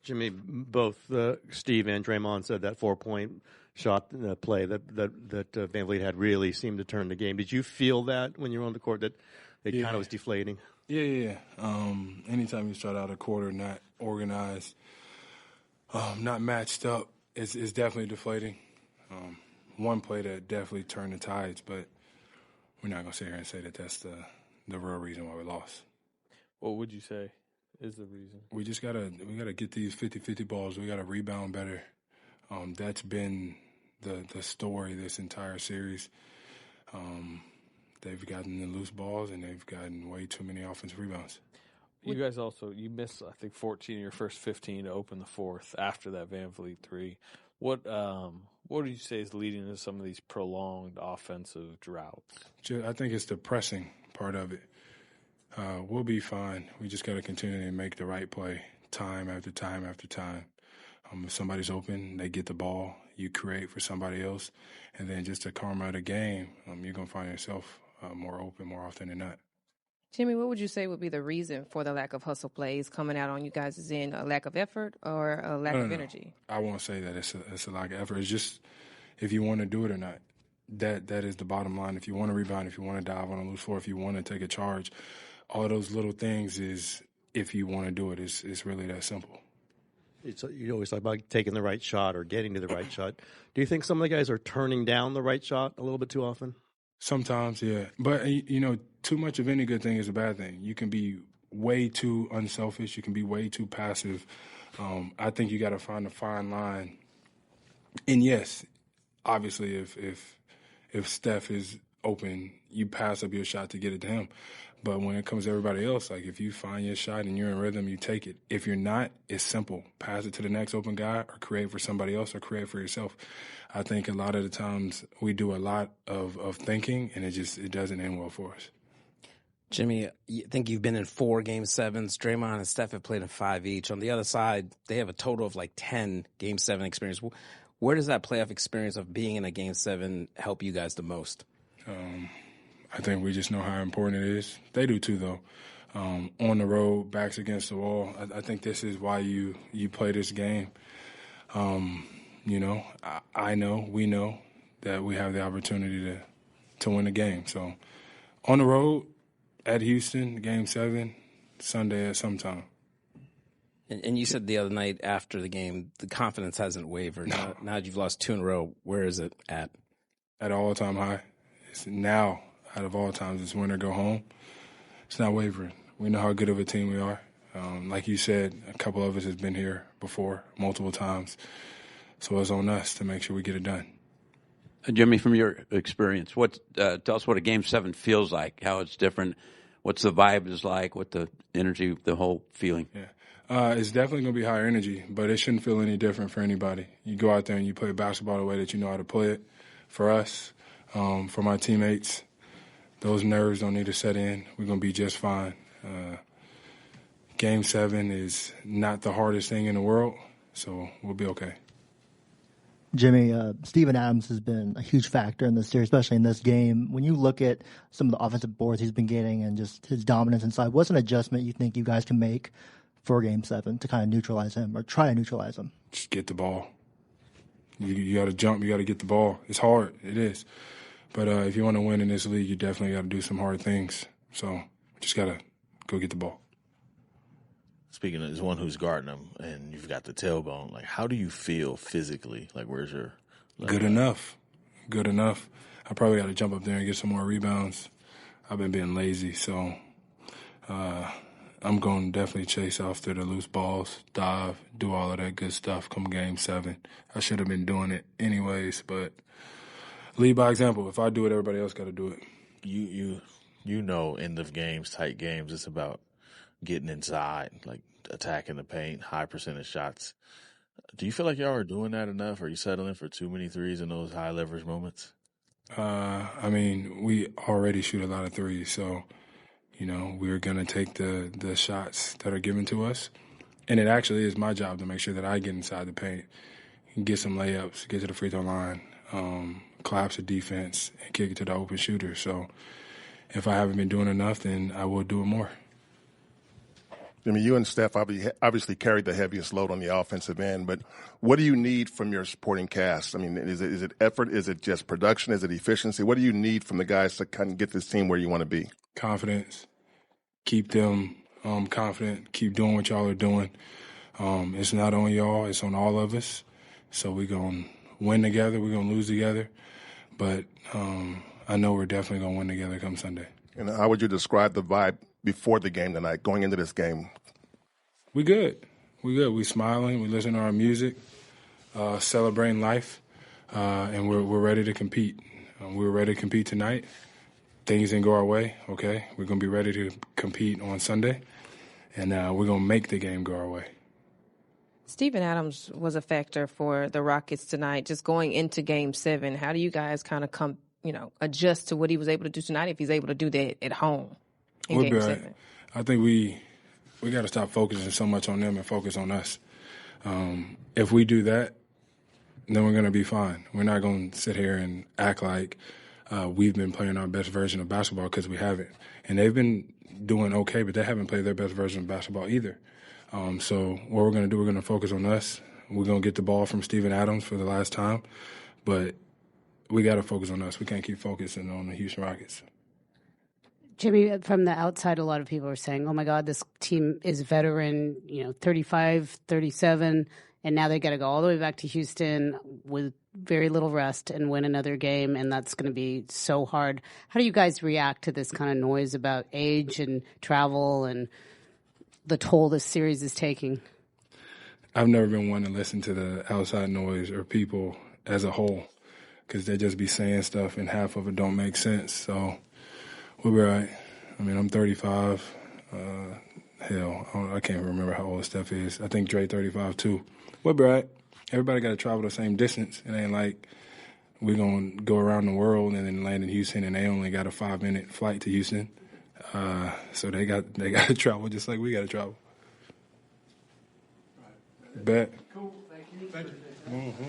Jimmy, both Steve and Draymond said that 4-point shot play that Van Vliet had really seemed to turn the game. Did you feel that when you were on the court that it kind of was deflating? Yeah. Anytime you start out a quarter not organized, not matched up, it's definitely deflating. One play that definitely turned the tides, but we're not going to sit here and say that that's the real reason why we lost. What would you say is the reason? We just gotta get these 50-50 balls. We gotta rebound better. That's been the story this entire series. They've gotten the loose balls and they've gotten way too many offensive rebounds. You guys you missed, I think, 14 of your first 15 to open the fourth after that Van Vliet three. What do you say is leading to some of these prolonged offensive droughts? I think it's the pressing part of it. We'll be fine. We just got to continue to make the right play time after time after time. If somebody's open, they get the ball, you create for somebody else, and then just the karma of the game, you're going to find yourself more open more often than not. Jimmy, what would you say would be the reason for the lack of hustle plays coming out on you guys' end? A lack of effort or a lack of energy? I won't say that it's a lack of effort. It's just if you want to do it or not. That is the bottom line. If you want to rebound, if you want to dive on a loose floor, if you want to take a charge, all of those little things is if you want to do it. It's really that simple. You always talk about taking the right shot or getting to the right shot. Do you think some of the guys are turning down the right shot a little bit too often? Sometimes, yeah. But, too much of any good thing is a bad thing. You can be way too unselfish. You can be way too passive. I think you got to find a fine line. And, yes, obviously if Steph is open, you pass up your shot to get it to him. But when it comes to everybody else, like if you find your shot and you're in rhythm, you take it. If you're not, it's simple. Pass it to the next open guy or create for somebody else or create for yourself. I think a lot of the times we do a lot of thinking, and it doesn't end well for us. Jimmy, I think you've been in 4 Game 7s. Draymond and Steph have played in 5 each. On the other side, they have a total of 10 Game 7 experience. Where does that playoff experience of being in a Game 7 help you guys the most? I think we just know how important it is. They do too, though. On the road, backs against the wall. I think this is why you play this game. I know, we know that we have the opportunity to win the game. So on the road, at Houston, Game 7, Sunday at some time. And you said the other night after the game, the confidence hasn't wavered. No. Now that you've lost 2 in a row, where is it at? At an all-time high. It's now, out of all times, it's win or go home. It's not wavering. We know how good of a team we are. Like you said, a couple of us has been here before, multiple times. So it's on us to make sure we get it done. Jimmy, from your experience, tell us what a Game 7 feels like, how it's different, what's the vibe is like, what the energy, the whole feeling. Yeah. It's definitely going to be higher energy, but it shouldn't feel any different for anybody. You go out there and you play basketball the way that you know how to play it. For us, for my teammates, those nerves don't need to set in. We're going to be just fine. Game 7 is not the hardest thing in the world, so we'll be okay. Jimmy, Steven Adams has been a huge factor in this series, especially in this game. When you look at some of the offensive boards he's been getting and just his dominance inside, what's an adjustment you think you guys can make for Game 7 to kind of neutralize him or try to neutralize him? Just get the ball. You got to jump. You got to get the ball. It's hard. It is. But if you want to win in this league, you definitely got to do some hard things. So just got to go get the ball. Speaking as one who's guarding him and you've got the tailbone, how do you feel physically? Where's your level? Good enough. I probably got to jump up there and get some more rebounds. I've been being lazy, so I'm going to definitely chase after the loose balls, dive, do all of that good stuff come Game 7. I should have been doing it anyways, but lead by example. If I do it, everybody else got to do it. You know, end of games, tight games, it's about getting inside, attacking the paint, high percentage shots. Do you feel like y'all are doing that enough? Are you settling for too many threes in those high leverage moments? We already shoot a lot of threes, so, we're going to take the shots that are given to us. And it actually is my job to make sure that I get inside the paint, get some layups, get to the free throw line, collapse the defense, and kick it to the open shooter. So if I haven't been doing enough, then I will do it more. I mean, you and Steph obviously carried the heaviest load on the offensive end, but what do you need from your supporting cast? I mean, is it effort? Is it just production? Is it efficiency? What do you need from the guys to kind of get this team where you want to be? Confidence. Keep them confident. Keep doing what y'all are doing. It's not on y'all. It's on all of us. So we're going to win together. We're going to lose together. But I know we're definitely going to win together come Sunday. And how would you describe the vibe before the game tonight, going into this game? We good. We smiling. We listen to our music, celebrating life, and we're ready to compete. We were ready to compete tonight. Things didn't go our way. Okay, we're gonna be ready to compete on Sunday, and we're gonna make the game go our way. Steven Adams was a factor for the Rockets tonight. Just going into Game 7, how do you guys kind of adjust to what he was able to do tonight? If he's able to do that at home in Game 7, I think we got to stop focusing so much on them and focus on us. If we do that, then we're going to be fine. We're not going to sit here and act like we've been playing our best version of basketball, because we haven't. And they've been doing okay, but they haven't played their best version of basketball either. So what we're going to do, we're going to focus on us. We're going to get the ball from Steven Adams for the last time, but we got to focus on us. We can't keep focusing on the Houston Rockets. Jimmy, from the outside, a lot of people are saying, oh, my God, this team is veteran, 35, 37, and now they got to go all the way back to Houston with very little rest and win another game, and that's going to be so hard. How do you guys react to this kind of noise about age and travel and the toll this series is taking? I've never been one to listen to the outside noise or people as a whole, because they just be saying stuff and half of it don't make sense. So we'll be right. I mean, I'm 35. I can't remember how old Steph is. I think Dre 35 too. We'll be right. Everybody got to travel the same distance. It ain't like we're going to go around the world and then land in Houston and they only got a 5-minute flight to Houston. So they got to travel just like we got to travel. Bet. Cool. Thank you. Mm-hmm.